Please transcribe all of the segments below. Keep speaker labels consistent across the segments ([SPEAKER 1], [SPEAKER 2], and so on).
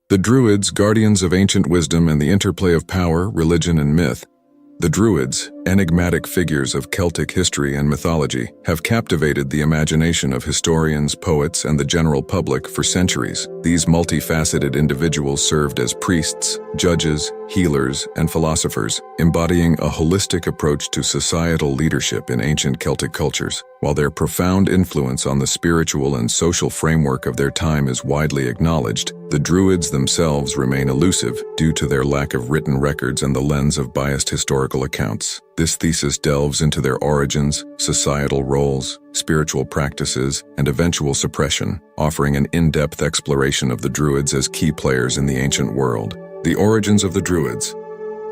[SPEAKER 1] The Druids, guardians of ancient wisdom and the interplay of power, religion, and myth. The Druids, enigmatic figures of Celtic history and mythology, have captivated the imagination of historians, poets, and the general public for centuries. These multifaceted individuals served as priests, judges, healers, and philosophers, embodying a holistic approach to societal leadership in ancient Celtic cultures. While their profound influence on the spiritual and social framework of their time is widely acknowledged, the Druids themselves remain elusive due to their lack of written records and the lens of biased historical accounts. This thesis delves into their origins, societal roles, spiritual practices, and eventual suppression, offering an in-depth exploration of the Druids as key players in the ancient world. The origins of the Druids.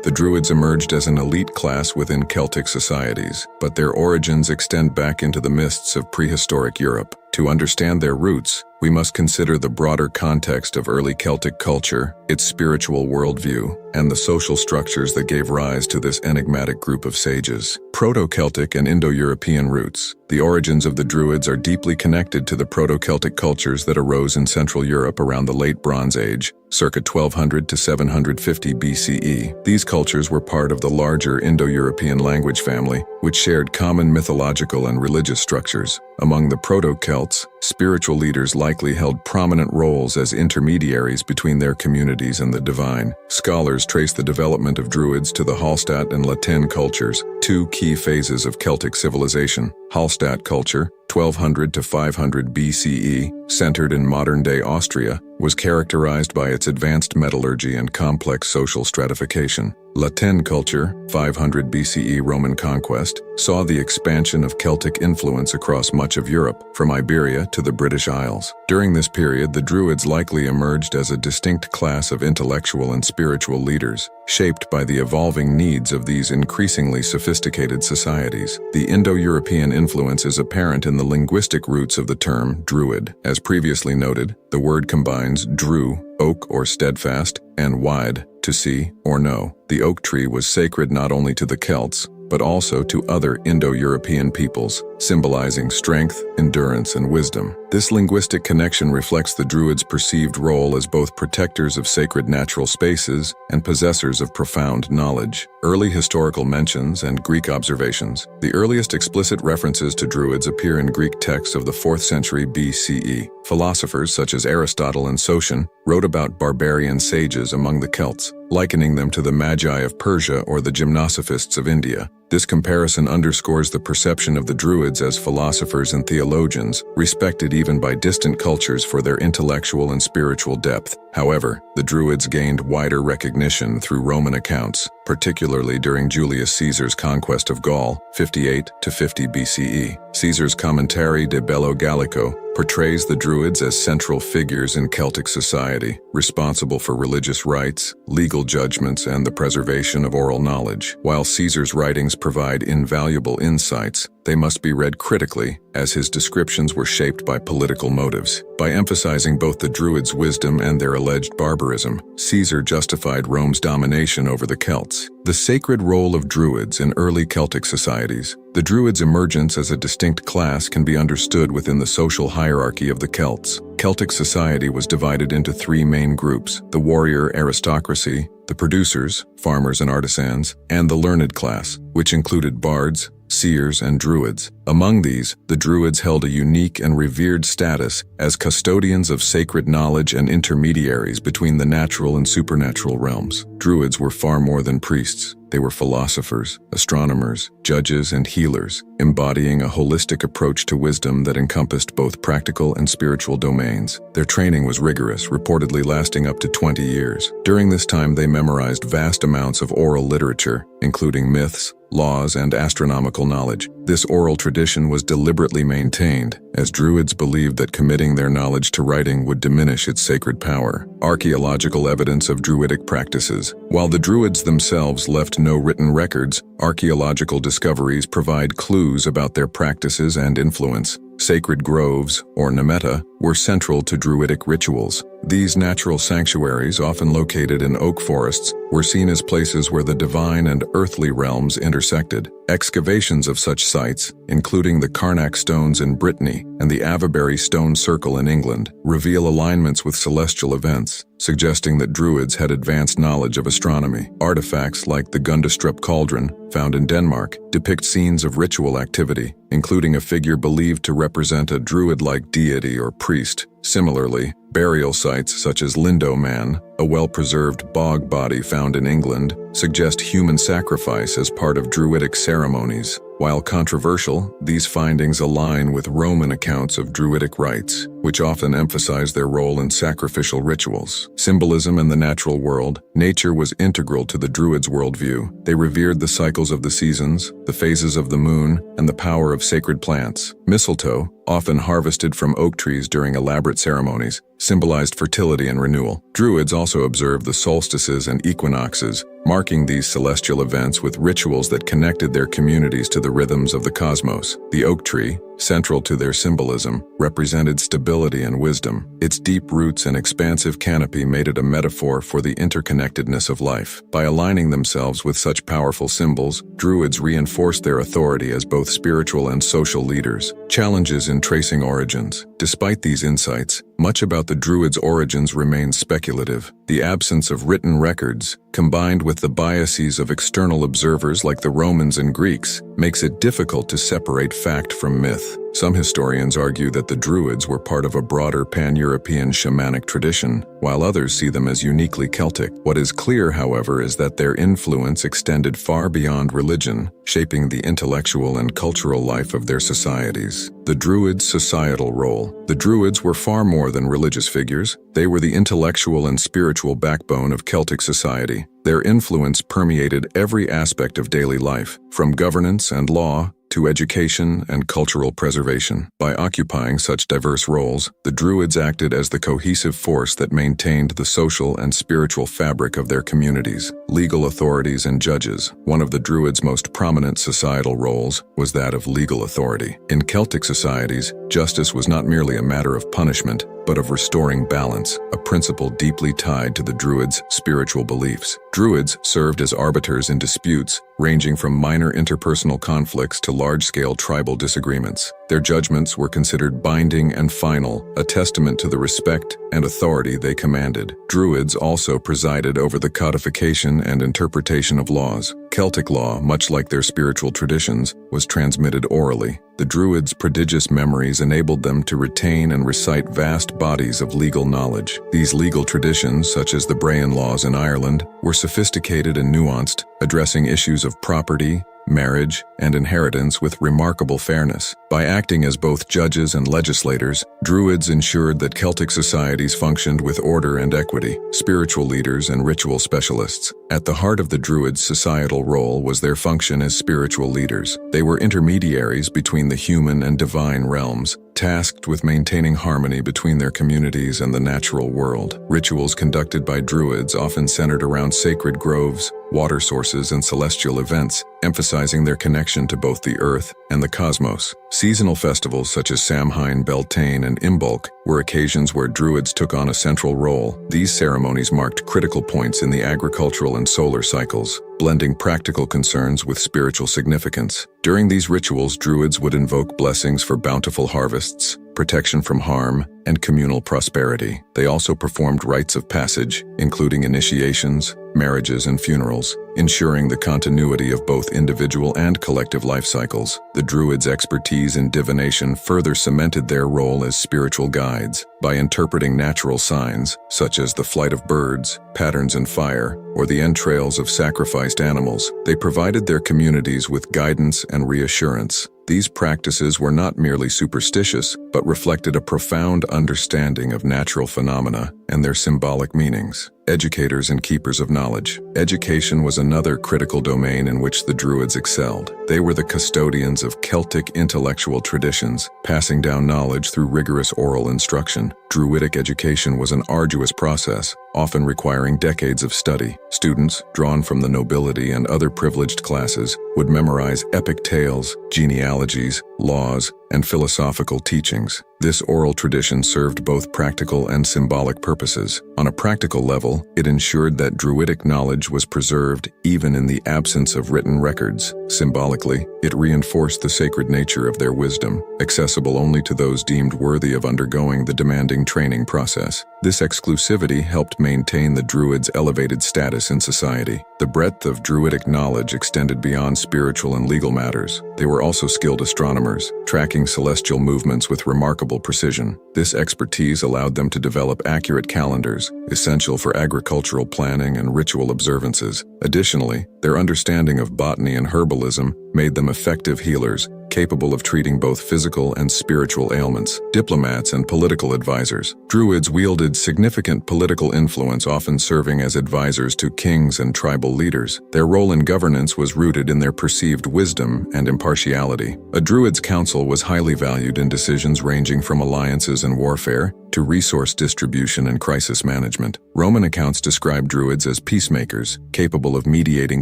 [SPEAKER 1] The Druids emerged as an elite class within Celtic societies, but their origins extend back into the mists of prehistoric Europe. To understand their roots, we must consider the broader context of early Celtic culture, its spiritual worldview, and the social structures that gave rise to this enigmatic group of sages. Proto-Celtic and Indo-European roots. The origins of the Druids are deeply connected to the Proto-Celtic cultures that arose in Central Europe around the Late Bronze Age, circa 1200 to 750 BCE. These cultures were part of the larger Indo-European language family, which shared common mythological and religious structures. Among the Proto-Celts, spiritual leaders likely held prominent roles as intermediaries between their communities and the divine. Scholars trace the development of Druids to the Hallstatt and Latin cultures, two key phases of Celtic civilization. Hallstatt culture, 1200 to 500 BCE, centered in modern-day Austria, was characterized by its advanced metallurgy and complex social stratification. Latin culture, 500 BCE Roman conquest, saw the expansion of Celtic influence across much of Europe, from Iberia to the British Isles. During this period, the Druids likely emerged as a distinct class of intellectual and spiritual leaders, shaped by the evolving needs of these increasingly sophisticated societies. The Indo-European influence is apparent in the linguistic roots of the term Druid. As previously noted, the word combines dru, oak or steadfast, and wide, to see or know. The oak tree was sacred not only to the Celts, but also to other Indo-European peoples, symbolizing strength, endurance, and wisdom. This linguistic connection reflects the Druids' perceived role as both protectors of sacred natural spaces and possessors of profound knowledge. Early historical mentions and Greek observations. The earliest explicit references to Druids appear in Greek texts of the 4th century BCE. Philosophers such as Aristotle and Sotion wrote about barbarian sages among the Celts, likening them to the Magi of Persia or the Gymnosophists of India. This comparison underscores the perception of the Druids as philosophers and theologians, respected even by distant cultures for their intellectual and spiritual depth. However, the Druids gained wider recognition through Roman accounts, particularly during Julius Caesar's conquest of Gaul, 58 to 50 BCE. Caesar's Commentary de Bello Gallico portrays the Druids as central figures in Celtic society, responsible for religious rites, legal judgments, and the preservation of oral knowledge. While Caesar's writings provide invaluable insights, they must be read critically, as his descriptions were shaped by political motives. By emphasizing both the Druids' wisdom and their alleged barbarism, Caesar justified Rome's domination over the Celts. The sacred role of Druids in early Celtic societies. The Druids' emergence as a distinct class can be understood within the social hierarchy of the Celts. Celtic society was divided into three main groups: the warrior aristocracy, the producers, farmers and artisans, and the learned class, which included bards, seers, and druids. Among these, the Druids held a unique and revered status as custodians of sacred knowledge and intermediaries between the natural and supernatural realms. Druids were far more than priests. They were philosophers, astronomers, judges, and healers, embodying a holistic approach to wisdom that encompassed both practical and spiritual domains. Their training was rigorous, reportedly lasting up to 20 years. During this time, they memorized vast amounts of oral literature, including myths, laws, and astronomical knowledge. This oral tradition was deliberately maintained, as Druids believed that committing their knowledge to writing would diminish its sacred power. Archaeological evidence of Druidic practices. While the Druids themselves left no written records, archaeological discoveries provide clues about their practices and influence. Sacred groves, or nemeta, were central to Druidic rituals. These natural sanctuaries, often located in oak forests, were seen as places where the divine and earthly realms intersected. Excavations of such sites, including the Carnac stones in Brittany and the Avebury stone circle in England, reveal alignments with celestial events, suggesting that Druids had advanced knowledge of astronomy. Artifacts like the Gundestrup cauldron, found in Denmark, depict scenes of ritual activity, including a figure believed to represent a Druid-like deity or priest. Similarly, burial sites such as Lindoman, a well-preserved bog body found in England, suggest human sacrifice as part of Druidic ceremonies. While controversial, these findings align with Roman accounts of Druidic rites, which often emphasize their role in sacrificial rituals. Symbolism in the natural world, nature was integral to the Druids' worldview. They revered the cycles of the seasons, the phases of the moon, and the power of sacred plants. Mistletoe, often harvested from oak trees during elaborate ceremonies, symbolized fertility and renewal. Druids also observed the solstices and equinoxes, marking these celestial events with rituals that connected their communities to the rhythms of the cosmos. The oak tree, central to their symbolism, represented stability and wisdom. Its deep roots and expansive canopy made it a metaphor for the interconnectedness of life. By aligning themselves with such powerful symbols, Druids reinforced their authority as both spiritual and social leaders. Challenges in tracing origins. Despite these insights, much about the Druids' origins remains speculative. The absence of written records, combined with the biases of external observers like the Romans and Greeks, makes it difficult to separate fact from myth. Some historians argue that the Druids were part of a broader pan-European shamanic tradition, while others see them as uniquely Celtic. What is clear, however, is that their influence extended far beyond religion, shaping the intellectual and cultural life of their societies. The Druids' societal role. The Druids were far more than religious figures. They were the intellectual and spiritual backbone of Celtic society. Their influence permeated every aspect of daily life, from governance and law to education and cultural preservation. By occupying such diverse roles, the Druids acted as the cohesive force that maintained the social and spiritual fabric of their communities. Legal authorities and judges. One of the Druids' most prominent societal roles was that of legal authority. In Celtic societies, justice was not merely a matter of punishment, but of restoring balance, a principle deeply tied to the Druids' spiritual beliefs. Druids served as arbiters in disputes, ranging from minor interpersonal conflicts to large-scale tribal disagreements. Their judgments were considered binding and final, a testament to the respect and authority they commanded. Druids also presided over the codification and interpretation of laws. Celtic law, much like their spiritual traditions, was transmitted orally. The Druids' prodigious memories enabled them to retain and recite vast bodies of legal knowledge. These legal traditions, such as the Brehon laws in Ireland, were sophisticated and nuanced, addressing issues of property, marriage, and inheritance with remarkable fairness. By acting as both judges and legislators, Druids ensured that Celtic societies functioned with order and equity. Spiritual leaders and ritual specialists. At the heart of the Druids' societal role was their function as spiritual leaders. They were intermediaries between the human and divine realms, tasked with maintaining harmony between their communities and the natural world. Rituals conducted by Druids often centered around sacred groves, water sources, and celestial events, emphasizing their connection to both the earth and the cosmos. Seasonal festivals such as Samhain, Beltane, and Imbolc were occasions where Druids took on a central role. These ceremonies marked critical points in the agricultural and solar cycles, blending practical concerns with spiritual significance. During these rituals, Druids would invoke blessings for bountiful harvests, protection from harm, and communal prosperity. They also performed rites of passage, including initiations, marriages, and funerals, ensuring the continuity of both individual and collective life cycles. The Druids' expertise in divination further cemented their role as spiritual guides. By interpreting natural signs, such as the flight of birds, patterns in fire, or the entrails of sacrificed animals, they provided their communities with guidance and reassurance. These practices were not merely superstitious, but reflected a profound understanding of natural phenomena and their symbolic meanings. Educators and keepers of knowledge. Education was another critical domain in which the Druids excelled. They were the custodians of Celtic intellectual traditions, passing down knowledge through rigorous oral instruction. Druidic education was an arduous process, often requiring decades of study. Students, drawn from the nobility and other privileged classes, would memorize epic tales, genealogies, laws, and philosophical teachings. This oral tradition served both practical and symbolic purposes. On a practical level, it ensured that Druidic knowledge was preserved even in the absence of written records. Symbolically, it reinforced the sacred nature of their wisdom, accessible only to those deemed worthy of undergoing the demanding training process. This exclusivity helped maintain the Druids' elevated status in society. The breadth of Druidic knowledge extended beyond spiritual and legal matters. They were also skilled astronomers, tracking celestial movements with remarkable precision. This expertise allowed them to develop accurate calendars, essential for agricultural planning and ritual observances. Additionally, their understanding of botany and herbalism made them effective healers, capable of treating both physical and spiritual ailments. Diplomats and political advisors. Druids wielded significant political influence, often serving as advisors to kings and tribal leaders. Their role in governance was rooted in their perceived wisdom and impartiality. A Druid's counsel was highly valued in decisions ranging from alliances and warfare to resource distribution and crisis management. Roman accounts describe Druids as peacemakers, capable of mediating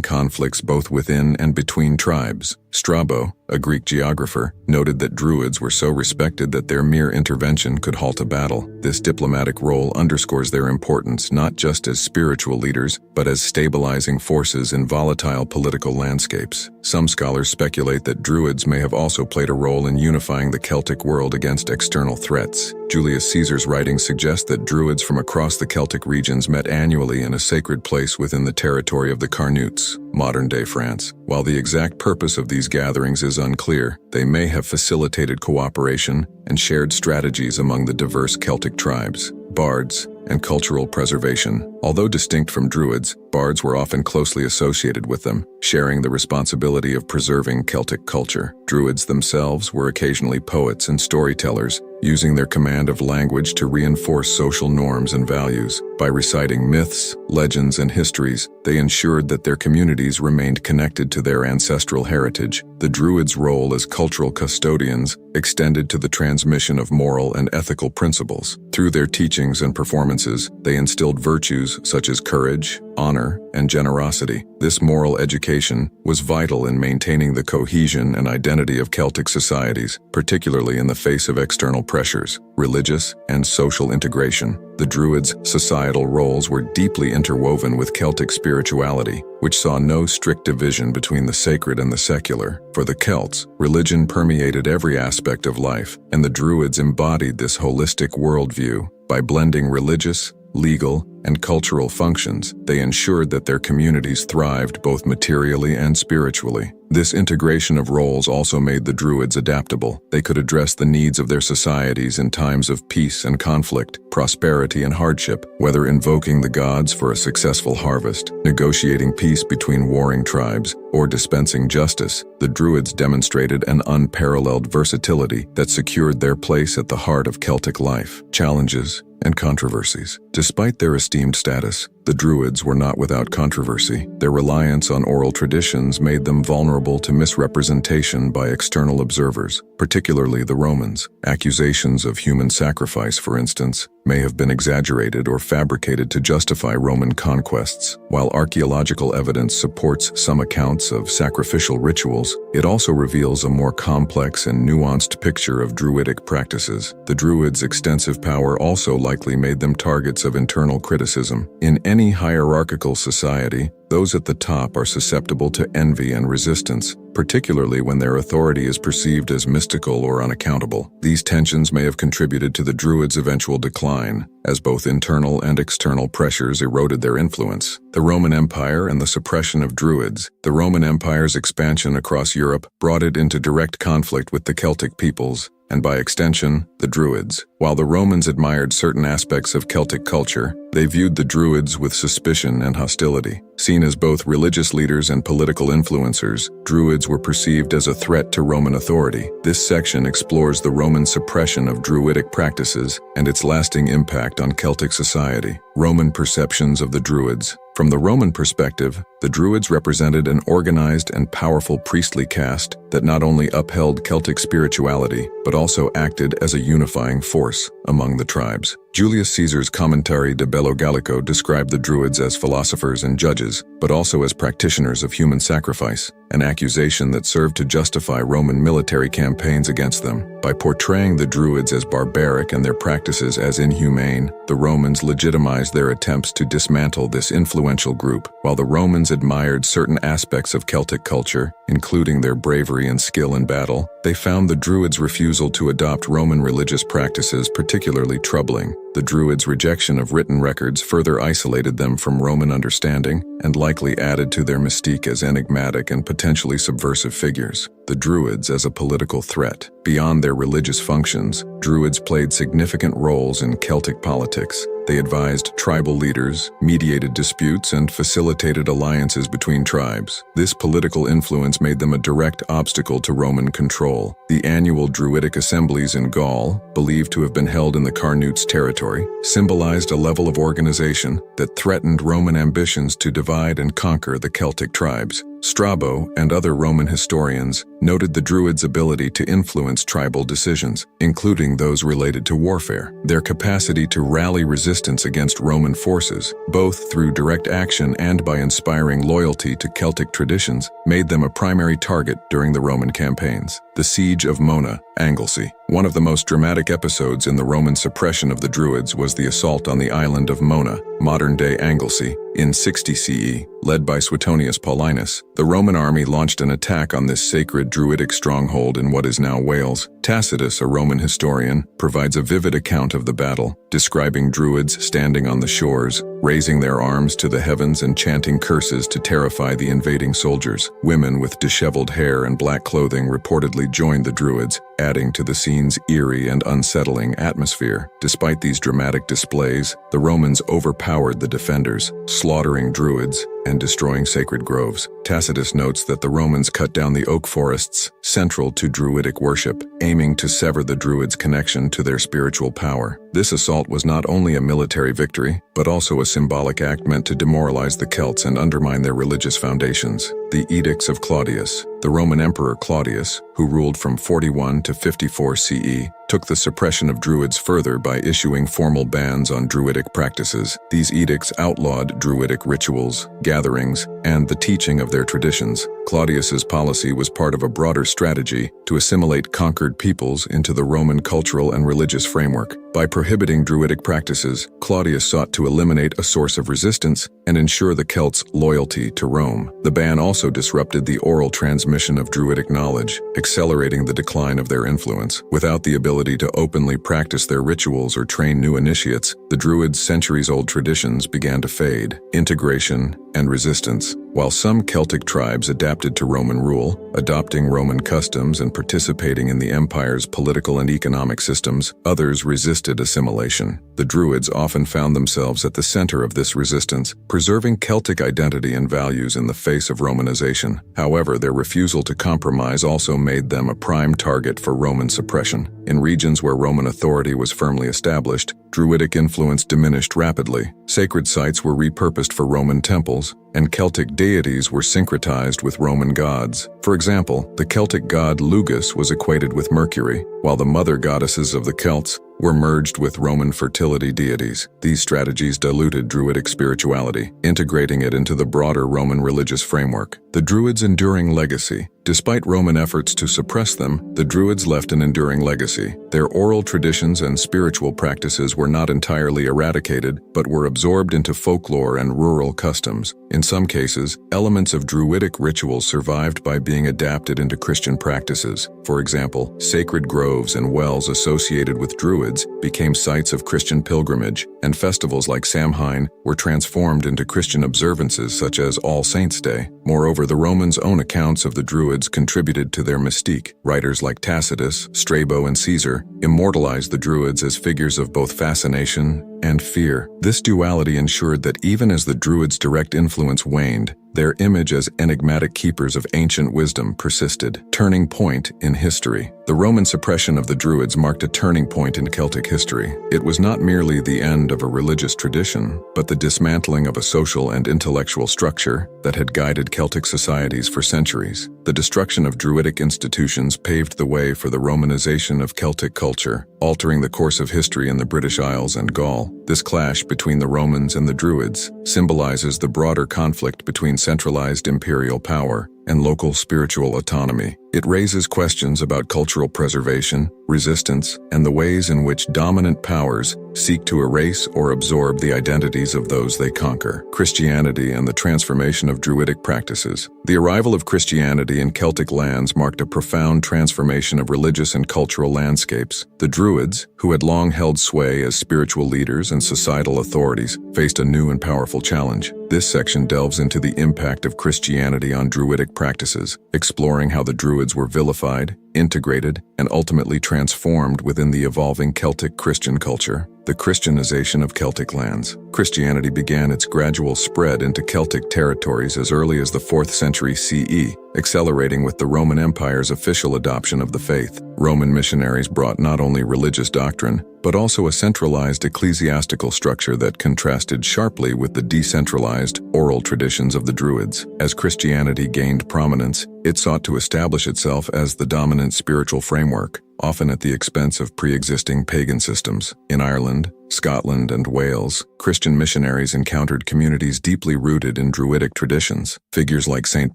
[SPEAKER 1] conflicts both within and between tribes. Strabo, a Greek geographer, noted that Druids were so respected that their mere intervention could halt a battle. This diplomatic role underscores their importance not just as spiritual leaders, but as stabilizing forces in volatile political landscapes. Some scholars speculate that Druids may have also played a role in unifying the Celtic world against external threats. Julius Caesar's writings suggest that Druids from across the Celtic regions met annually in a sacred place within the territory of the Carnutes, modern-day France. While the exact purpose of these gatherings is unclear, they may have facilitated cooperation and shared strategies among the diverse Celtic tribes. Bards and cultural preservation. Although distinct from Druids, Bards were often closely associated with them, sharing the responsibility of preserving Celtic culture. Druids themselves were occasionally poets and storytellers, using their command of language to reinforce social norms and values. By reciting myths, legends, and histories, they ensured that their communities remained connected to their ancestral heritage. The Druids' role as cultural custodians extended to the transmission of moral and ethical principles. Through their teachings and performances, they instilled virtues such as courage, honor, and generosity. This moral education was vital in maintaining the cohesion and identity of Celtic societies, particularly in the face of external pressures. Religious and social integration. The Druids' societal roles were deeply interwoven with Celtic spirituality, which saw no strict division between the sacred and the secular. For the Celts, religion permeated every aspect of life, and the Druids embodied this holistic worldview. By blending religious, legal, and cultural functions, they ensured that their communities thrived both materially and spiritually. This integration of roles also made the Druids adaptable. They could address the needs of their societies in times of peace and conflict, prosperity and hardship, whether invoking the gods for a successful harvest, negotiating peace between warring tribes, or dispensing justice. The Druids demonstrated an unparalleled versatility that secured their place at the heart of Celtic life. Challenges and controversies. Despite their esteemed status, the Druids were not without controversy. Their reliance on oral traditions made them vulnerable to misrepresentation by external observers, particularly the Romans. Accusations of human sacrifice, for instance, may have been exaggerated or fabricated to justify Roman conquests. While archaeological evidence supports some accounts of sacrificial rituals, it also reveals a more complex and nuanced picture of Druidic practices. The Druids' extensive power also likely made them targets of internal criticism. In any hierarchical society, those at the top are susceptible to envy and resistance, particularly when their authority is perceived as mystical or unaccountable. These tensions may have contributed to the Druids' eventual decline, as both internal and external pressures eroded their influence. The Roman Empire and the suppression of Druids. The Roman Empire's expansion across Europe brought it into direct conflict with the Celtic peoples, and by extension, the Druids. While the Romans admired certain aspects of Celtic culture, they viewed the Druids with suspicion and hostility. Seen as both religious leaders and political influencers, Druids were perceived as a threat to Roman authority. This section explores the Roman suppression of Druidic practices and its lasting impact on Celtic society. Roman perceptions of the Druids. From the Roman perspective, the Druids represented an organized and powerful priestly caste that not only upheld Celtic spirituality, but also acted as a unifying force among the tribes. Julius Caesar's commentary De Bello Gallico described the Druids as philosophers and judges, but also as practitioners of human sacrifice, an accusation that served to justify Roman military campaigns against them. By portraying the Druids as barbaric and their practices as inhumane, the Romans legitimized their attempts to dismantle this influential group. While the Romans admired certain aspects of Celtic culture, including their bravery and skill in battle, they found the Druids' refusal to adopt Roman religious practices particularly troubling. The Druids' rejection of written records further isolated them from Roman understanding and likely added to their mystique as enigmatic and potentially subversive figures. The Druids as a political threat. Beyond their religious functions, Druids played significant roles in Celtic politics. They advised tribal leaders, mediated disputes, and facilitated alliances between tribes. This political influence made them a direct obstacle to Roman control. The annual Druidic assemblies in Gaul, believed to have been held in the Carnutes territory, symbolized a level of organization that threatened Roman ambitions to divide and conquer the Celtic tribes. Strabo and other Roman historians noted the Druids' ability to influence tribal decisions, including those related to warfare. Their capacity to rally resistance against Roman forces, both through direct action and by inspiring loyalty to Celtic traditions, made them a primary target during the Roman campaigns. The Siege of Mona, Anglesey. One of the most dramatic episodes in the Roman suppression of the Druids was the assault on the island of Mona, modern-day Anglesey, in 60 CE. Led by Suetonius Paulinus, the Roman army launched an attack on this sacred Druidic stronghold in what is now Wales. Tacitus, a Roman historian, provides a vivid account of the battle, describing Druids standing on the shores, raising their arms to the heavens and chanting curses to terrify the invading soldiers. Women with disheveled hair and black clothing reportedly joined the Druids, adding to the scene's eerie and unsettling atmosphere. Despite these dramatic displays, the Romans overpowered the defenders, slaughtering Druids and destroying sacred groves. Tacitus notes that the Romans cut down the oak forests central to Druidic worship, aiming to sever the Druids' connection to their spiritual power. This assault was not only a military victory, but also a symbolic act meant to demoralize the Celts and undermine their religious foundations. The Edicts of Claudius. The Roman Emperor Claudius, who ruled from 41 to 54 CE, took the suppression of Druids further by issuing formal bans on Druidic practices. These edicts outlawed Druidic rituals, gatherings, and the teaching of their traditions. Claudius's policy was part of a broader strategy to assimilate conquered peoples into the Roman cultural and religious framework. By prohibiting Druidic practices, Claudius sought to eliminate a source of resistance and ensure the Celts' loyalty to Rome. The ban also disrupted the oral transmission of Druidic knowledge, accelerating the decline of their influence. Without the ability to openly practice their rituals or train new initiates, the Druids' centuries-old traditions began to fade. Integration and resistance. While some Celtic tribes adapted to Roman rule, adopting Roman customs and participating in the empire's political and economic systems, others resisted assimilation. The Druids often found themselves at the center of this resistance, preserving Celtic identity and values in the face of Romanization. However, their refusal to compromise also made them a prime target for Roman suppression. In regions where Roman authority was firmly established, Druidic influence diminished rapidly. Sacred sites were repurposed for Roman temples, and Celtic deities were syncretized with Roman gods. For example, the Celtic god Lugus was equated with Mercury, while the mother goddesses of the Celts were merged with Roman fertility deities. These strategies diluted Druidic spirituality, integrating it into the broader Roman religious framework. The Druids' enduring legacy. Despite Roman efforts to suppress them, the Druids left an enduring legacy. Their oral traditions and spiritual practices were not entirely eradicated, but were absorbed into folklore and rural customs. In some cases, elements of Druidic rituals survived by being adapted into Christian practices. For example, sacred groves and wells associated with Druids became sites of Christian pilgrimage, and festivals like Samhain were transformed into Christian observances such as All Saints' Day. Moreover, the Romans' own accounts of the Druids contributed to their mystique. Writers like Tacitus, Strabo, and Caesar immortalized the Druids as figures of both fascination and fear. This duality ensured that even as the Druids' direct influence waned, their image as enigmatic keepers of ancient wisdom persisted. Turning point in history. The Roman suppression of the Druids marked a turning point in Celtic history. It was not merely the end of a religious tradition, but the dismantling of a social and intellectual structure that had guided Celtic societies for centuries. The destruction of Druidic institutions paved the way for the Romanization of Celtic culture, altering the course of history in the British Isles and Gaul. This clash between the Romans and the Druids symbolizes the broader conflict between centralized imperial power and local spiritual autonomy. It raises questions about cultural preservation, resistance, and the ways in which dominant powers seek to erase or absorb the identities of those they conquer. Christianity and the transformation of Druidic practices. The arrival of Christianity in Celtic lands marked a profound transformation of religious and cultural landscapes. The Druids, who had long held sway as spiritual leaders and societal authorities, faced a new and powerful challenge. This section delves into the impact of Christianity on Druidic practices, exploring how the Druids were vilified, integrated, and ultimately transformed within the evolving Celtic Christian culture. The Christianization of Celtic lands. Christianity began its gradual spread into Celtic territories as early as the 4th century CE, accelerating with the Roman Empire's official adoption of the faith. Roman missionaries brought not only religious doctrine, but also a centralized ecclesiastical structure that contrasted sharply with the decentralized, oral traditions of the Druids. As Christianity gained prominence, it sought to establish itself as the dominant spiritual framework, often at the expense of pre-existing pagan systems. In Ireland, Scotland, and Wales, Christian missionaries encountered communities deeply rooted in Druidic traditions. Figures like St.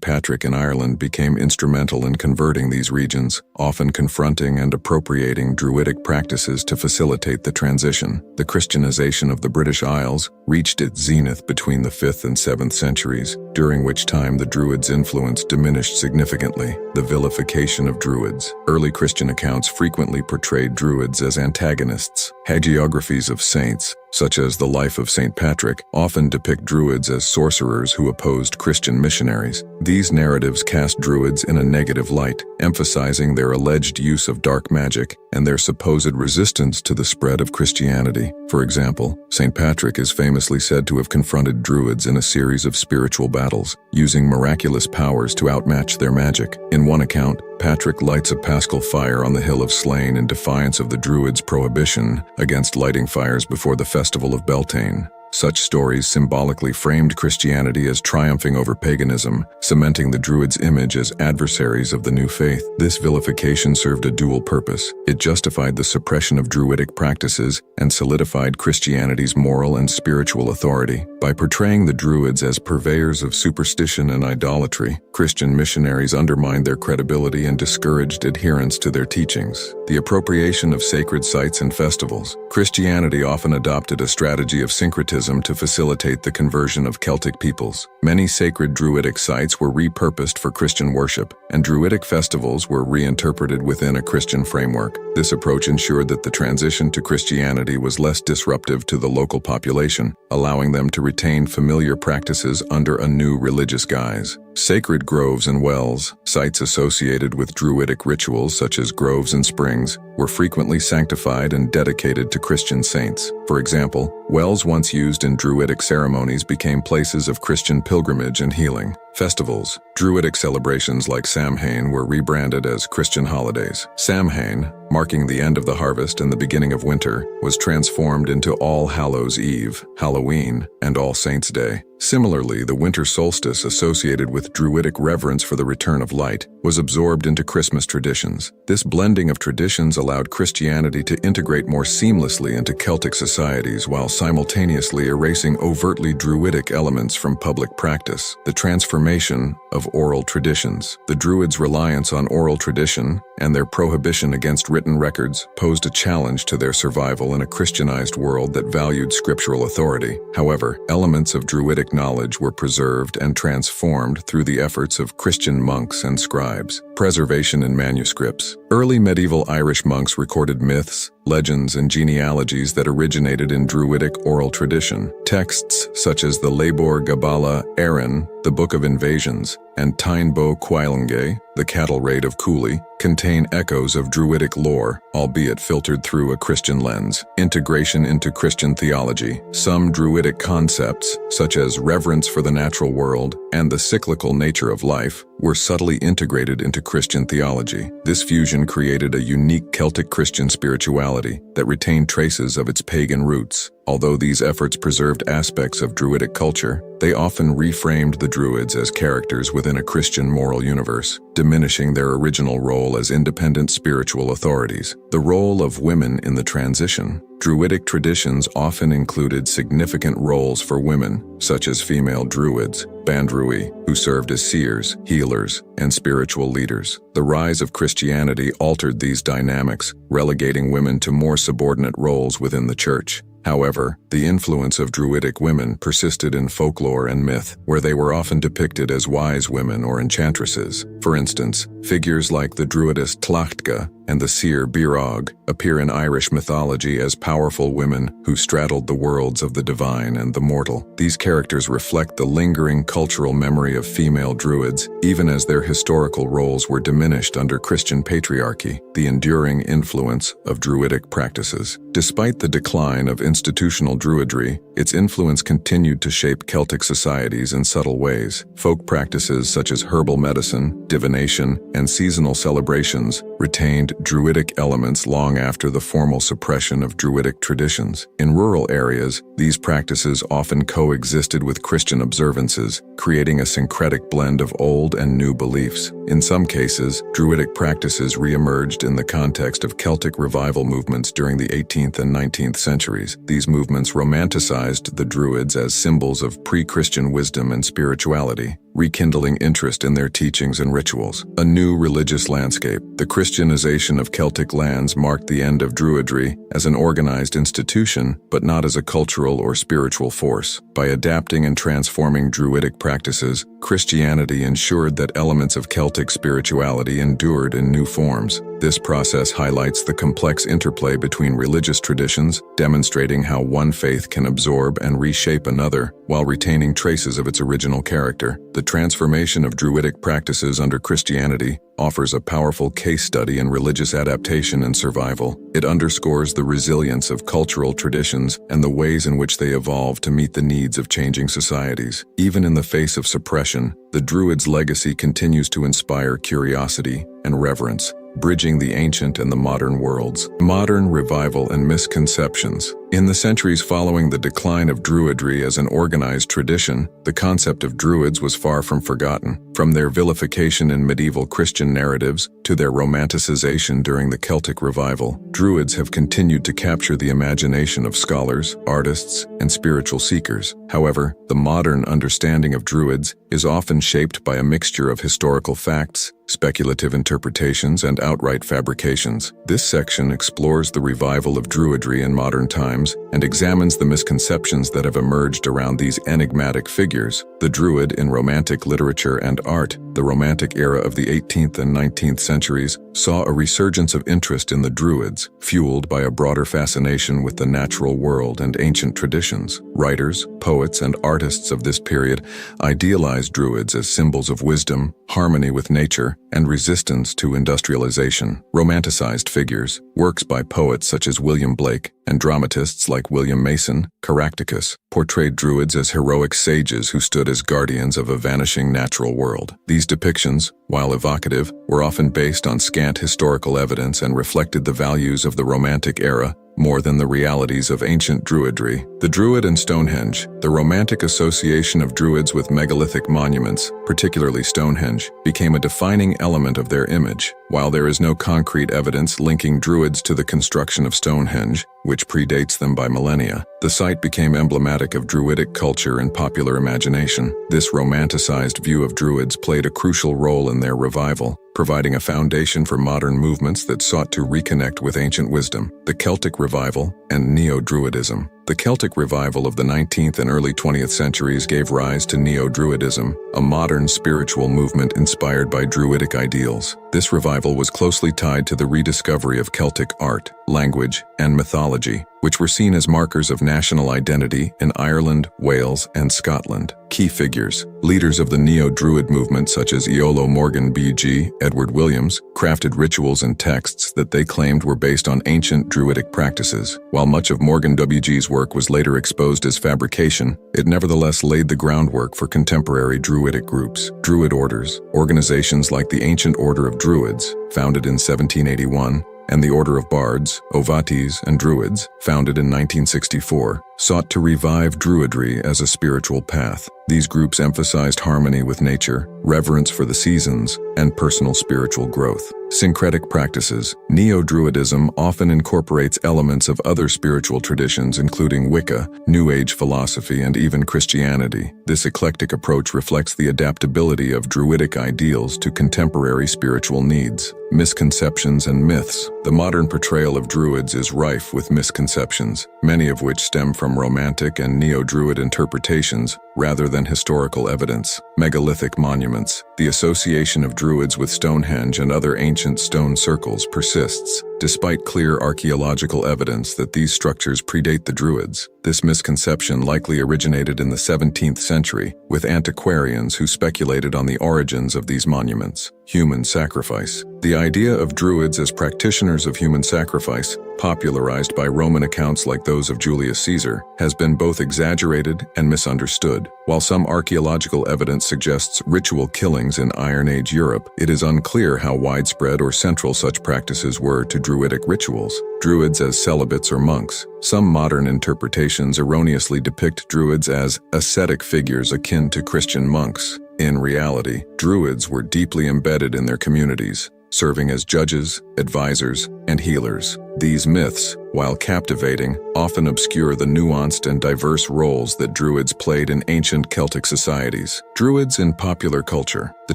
[SPEAKER 1] Patrick in Ireland became instrumental in converting these regions, often confronting and appropriating Druidic practices to facilitate the transition. The Christianization of the British Isles reached its zenith between the 5th and 7th centuries, during which time the Druids' influence diminished significantly. The vilification of Druids. Early Christian accounts frequently portrayed Druids as antagonists. Hagiographies of saints, such as the life of St. Patrick, often depict Druids as sorcerers who opposed Christian missionaries. These narratives cast Druids in a negative light, emphasizing their alleged use of dark magic and their supposed resistance to the spread of Christianity. For example, St. Patrick is famously said to have confronted Druids in a series of spiritual battles, using miraculous powers to outmatch their magic. In one account, Patrick lights a paschal fire on the Hill of Slain in defiance of the Druids' prohibition against lighting fires before the festival of Beltane. Such stories symbolically framed Christianity as triumphing over paganism, cementing the Druids' image as adversaries of the new faith. This vilification served a dual purpose. It justified the suppression of Druidic practices and solidified Christianity's moral and spiritual authority. By portraying the Druids as purveyors of superstition and idolatry, Christian missionaries undermined their credibility and discouraged adherence to their teachings. The appropriation of sacred sites and festivals. Christianity often adopted a strategy of syncretism to facilitate the conversion of Celtic peoples. Many sacred Druidic sites were repurposed for Christian worship, and Druidic festivals were reinterpreted within a Christian framework. This approach ensured that the transition to Christianity was less disruptive to the local population, allowing them to retain familiar practices under a new religious guise. Sacred groves and wells, sites associated with Druidic rituals such as groves and springs, were frequently sanctified and dedicated to Christian saints. For example, wells once used in Druidic ceremonies became places of Christian pilgrimage and healing. Festivals. Druidic celebrations like Samhain were rebranded as Christian holidays. Samhain, marking the end of the harvest and the beginning of winter, was transformed into All Hallows' Eve, Halloween, and All Saints' Day. Similarly, the winter solstice, associated with Druidic reverence for the return of light, was absorbed into Christmas traditions. This blending of traditions allowed Christianity to integrate more seamlessly into Celtic societies while simultaneously erasing overtly Druidic elements from public practice. The transformation of oral traditions. The Druids' reliance on oral tradition and their prohibition against written records posed a challenge to their survival in a Christianized world that valued scriptural authority. However, elements of Druidic knowledge were preserved and transformed through the efforts of Christian monks and scribes. Preservation in manuscripts. Early medieval Irish monks recorded myths, legends, and genealogies that originated in Druidic oral tradition. Texts such as the Labor Gabala Éireann, the Book of Invasions, and Táin Bó Cúailnge, the Cattle Raid of Cooley, contain echoes of Druidic lore, albeit filtered through a Christian lens. Integration into Christian theology. Some Druidic concepts, such as reverence for the natural world and the cyclical nature of life, were subtly integrated into Christian theology. This fusion created a unique Celtic Christian spirituality that retained traces of its pagan roots. Although these efforts preserved aspects of Druidic culture, they often reframed the Druids as characters within a Christian moral universe, diminishing their original role as independent spiritual authorities. The role of women in the transition. Druidic traditions often included significant roles for women, such as female Druids, Bandrui, who served as seers, healers, and spiritual leaders. The rise of Christianity altered these dynamics, relegating women to more subordinate roles within the church. However, the influence of Druidic women persisted in folklore and myth, where they were often depicted as wise women or enchantresses. For instance, figures like the Druidess Tlachtga and the seer Birog appear in Irish mythology as powerful women who straddled the worlds of the divine and the mortal. These characters reflect the lingering cultural memory of female Druids, even as their historical roles were diminished under Christian patriarchy. The enduring influence of Druidic practices. Despite the decline of institutional Druidry, its influence continued to shape Celtic societies in subtle ways. Folk practices such as herbal medicine, divination, and seasonal celebrations retained Druidic elements long after the formal suppression of Druidic traditions. In rural areas, these practices often coexisted with Christian observances, creating a syncretic blend of old and new beliefs. In some cases, Druidic practices re-emerged in the context of Celtic revival movements during the 18th and 19th centuries. These movements romanticized the Druids as symbols of pre-Christian wisdom and spirituality, rekindling interest in their teachings and rituals. A new religious landscape. The Christianization of Celtic lands marked the end of Druidry as an organized institution, but not as a cultural or spiritual force. By adapting and transforming Druidic practices, Christianity ensured that elements of Celtic spirituality endured in new forms. This process highlights the complex interplay between religious traditions, demonstrating how one faith can absorb and reshape another while retaining traces of its original character. The transformation of Druidic practices under Christianity offers a powerful case study in religious adaptation and survival. It underscores the resilience of cultural traditions and the ways in which they evolve to meet the needs of changing societies. Even in the face of suppression, the Druids' legacy continues to inspire curiosity and reverence, bridging the ancient and the modern worlds. Modern revival and misconceptions. In the centuries following the decline of Druidry as an organized tradition, the concept of Druids was far from forgotten. From their vilification in medieval Christian narratives to their romanticization during the Celtic revival, Druids have continued to capture the imagination of scholars, artists, and spiritual seekers. However, the modern understanding of Druids is often shaped by a mixture of historical facts, speculative interpretations, and outright fabrications. This section explores the revival of Druidry in modern times and examines the misconceptions that have emerged around these enigmatic figures. The Druid in Romantic literature and art. The Romantic era of the 18th and 19th centuries saw a resurgence of interest in the Druids, fueled by a broader fascination with the natural world and ancient traditions. Writers, poets, and artists of this period idealized Druids as symbols of wisdom, harmony with nature, and resistance to industrialization. Romanticized figures, works by poets such as William Blake, and dramatists like William Mason, Caractacus, portrayed Druids as heroic sages who stood as guardians of a vanishing natural world. These depictions, while evocative, were often based on scant historical evidence and reflected the values of the Romantic era more than the realities of ancient Druidry. The Druid and Stonehenge. The Romantic association of Druids with megalithic monuments, particularly Stonehenge, became a defining element of their image. While there is no concrete evidence linking Druids to the construction of Stonehenge, which predates them by millennia, the site became emblematic of Druidic culture and popular imagination. This romanticized view of Druids played a crucial role in their revival, providing a foundation for modern movements that sought to reconnect with ancient wisdom. The Celtic Revival and Neo-Druidism. The The Celtic revival of the 19th and early 20th centuries gave rise to Neo-Druidism, a modern spiritual movement inspired by Druidic ideals. This revival was closely tied to the rediscovery of Celtic art, language, and mythology, which were seen as markers of national identity in Ireland, Wales, and Scotland. Key figures, leaders of the Neo-Druid movement such as Iolo Morgan B.G., Edward Williams, crafted rituals and texts that they claimed were based on ancient Druidic practices. While much of Morgan W.G.'s work was later exposed as fabrication, it nevertheless laid the groundwork for contemporary Druidic groups. Druid orders, organizations like the Ancient Order of Druids, founded in 1781, and the Order of Bards, Ovates, and Druids, founded in 1964, sought to revive Druidry as a spiritual path. These groups emphasized harmony with nature, reverence for the seasons, and personal spiritual growth. Syncretic practices. Neo-Druidism often incorporates elements of other spiritual traditions including Wicca, New Age philosophy, and even Christianity. This eclectic approach reflects the adaptability of Druidic ideals to contemporary spiritual needs. Misconceptions and myths. The modern portrayal of Druids is rife with misconceptions, many of which stem from Romantic and Neo-Druid interpretations rather than historical evidence. Megalithic monuments. The association of Druids with Stonehenge and other ancient stone circles persists, despite clear archaeological evidence that these structures predate the Druids. This misconception likely originated in the 17th century, with antiquarians who speculated on the origins of these monuments. Human sacrifice. The idea of Druids as practitioners of human sacrifice, popularized by Roman accounts like those of Julius Caesar, has been both exaggerated and misunderstood. While some archaeological evidence suggests ritual killings in Iron Age Europe, it is unclear how widespread or central such practices were to Druidic rituals. Druids as celibates or monks. Some modern interpretations erroneously depict Druids as ascetic figures akin to Christian monks. In reality, Druids were deeply embedded in their communities, serving as judges, advisors, and healers. These myths, while captivating, often obscure the nuanced and diverse roles that Druids played in ancient Celtic societies. Druids in popular culture. The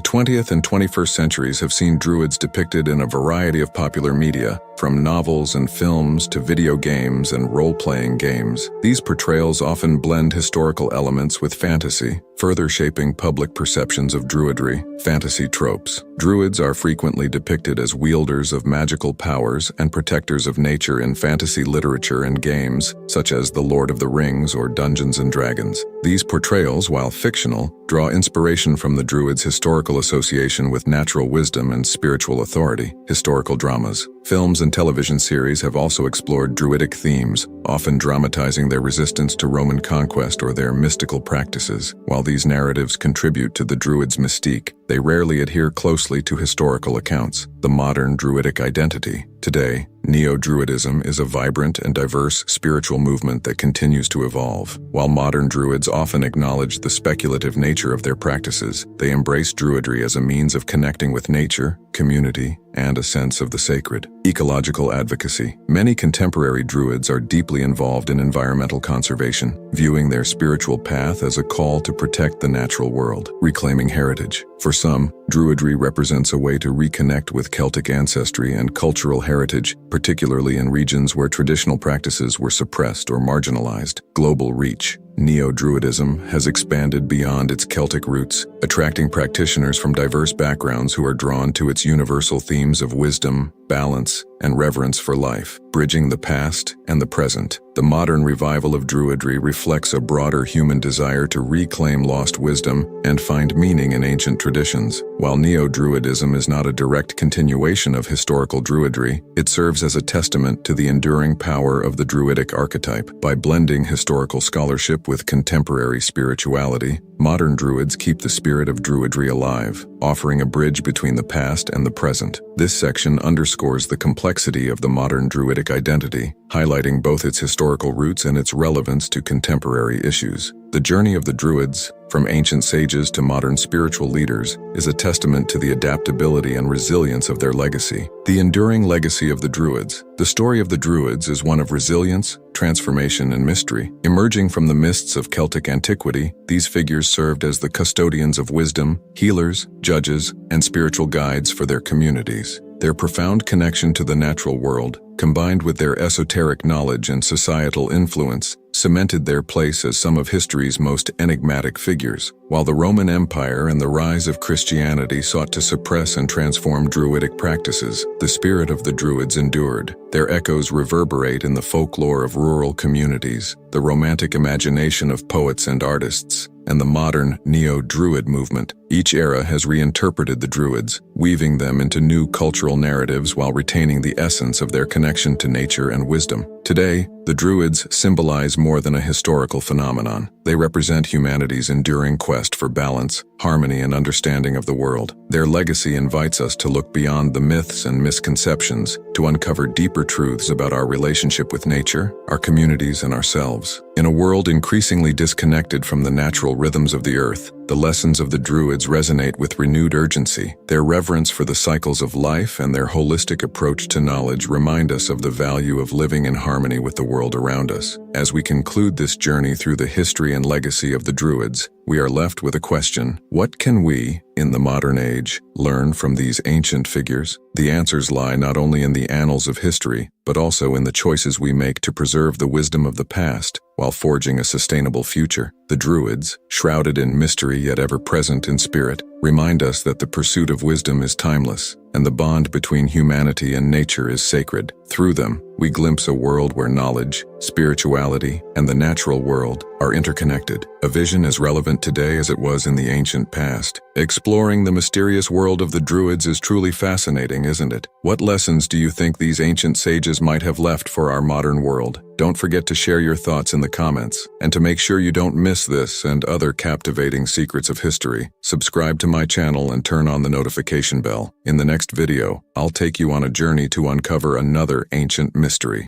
[SPEAKER 1] 20th and 21st centuries have seen Druids depicted in a variety of popular media, from novels and films to video games and role-playing games. These portrayals often blend historical elements with fantasy, further shaping public perceptions of Druidry. Fantasy tropes. Druids are frequently depicted as wielders of magical powers and protectors of nature in fantasy literature and games, such as The Lord of the Rings or Dungeons & Dragons. These portrayals, while fictional, draw inspiration from the Druids' historical association with natural wisdom and spiritual authority. Historical dramas. Films and television series have also explored Druidic themes, often dramatizing their resistance to Roman conquest or their mystical practices. While these narratives contribute to the Druids' mystique, they rarely adhere closely to historical accounts. The modern Druidic identity. Today, Neo-Druidism is a vibrant and diverse spiritual movement that continues to evolve. While modern Druids often acknowledge the speculative nature of their practices, they embrace Druidry as a means of connecting with nature, community, and a sense of the sacred. Ecological advocacy. Many contemporary Druids are deeply involved in environmental conservation, viewing their spiritual path as a call to protect the natural world. Reclaiming heritage. For some, Druidry represents a way to reconnect with Celtic ancestry and cultural heritage, particularly in regions where traditional practices were suppressed or marginalized. Global reach. Neo-Druidism has expanded beyond its Celtic roots, attracting practitioners from diverse backgrounds who are drawn to its universal themes of wisdom, balance, and reverence for life. Bridging the past and the present. The modern revival of Druidry reflects a broader human desire to reclaim lost wisdom and find meaning in ancient traditions. While Neo-Druidism is not a direct continuation of historical Druidry, it serves as a testament to the enduring power of the Druidic archetype. By blending historical scholarship with contemporary spirituality, modern Druids keep the spirit of Druidry alive, offering a bridge between the past and the present. This section underscores the complexity of the modern Druidic identity, highlighting both its historical roots and its relevance to contemporary issues. The journey of the Druids, from ancient sages to modern spiritual leaders, is a testament to the adaptability and resilience of their legacy. The enduring legacy of the Druids. The story of the Druids is one of resilience, transformation, and mystery. Emerging from the mists of Celtic antiquity, these figures served as the custodians of wisdom, healers, judges, and spiritual guides for their communities. Their profound connection to the natural world, combined with their esoteric knowledge and societal influence, cemented their place as some of history's most enigmatic figures. While the Roman Empire and the rise of Christianity sought to suppress and transform Druidic practices, the spirit of the Druids endured. Their echoes reverberate in the folklore of rural communities, the romantic imagination of poets and artists, and the modern Neo-Druid movement. Each era has reinterpreted the Druids, weaving them into new cultural narratives while retaining the essence of their connection to nature and wisdom. Today, the Druids symbolize more than a historical phenomenon. They represent humanity's enduring quest for balance, harmony, and understanding of the world. Their legacy invites us to look beyond the myths and misconceptions, to uncover deeper truths about our relationship with nature, our communities, and ourselves. In a world increasingly disconnected from the natural rhythms of the earth, the lessons of the Druids resonate with renewed urgency. Their reverence for the cycles of life and their holistic approach to knowledge remind us of the value of living in harmony with the world around us. As we conclude this journey through the history and legacy of the Druids, we are left with a question: what can we, in the modern age, learn from these ancient figures? The answers lie not only in the annals of history, but also in the choices we make to preserve the wisdom of the past while forging a sustainable future. The Druids, shrouded in mystery yet ever present in spirit, remind us that the pursuit of wisdom is timeless, and the bond between humanity and nature is sacred. Through them, we glimpse a world where knowledge, spirituality, and the natural world are interconnected, a vision as relevant today as it was in the ancient past. Exploring the mysterious world of the Druids is truly fascinating, isn't it? What lessons do you think these ancient sages might have left for our modern world? Don't forget to share your thoughts in the comments, and to make sure you don't miss this and other captivating secrets of history, subscribe to my channel and turn on the notification bell. In the next video, I'll take you on a journey to uncover another ancient mystery.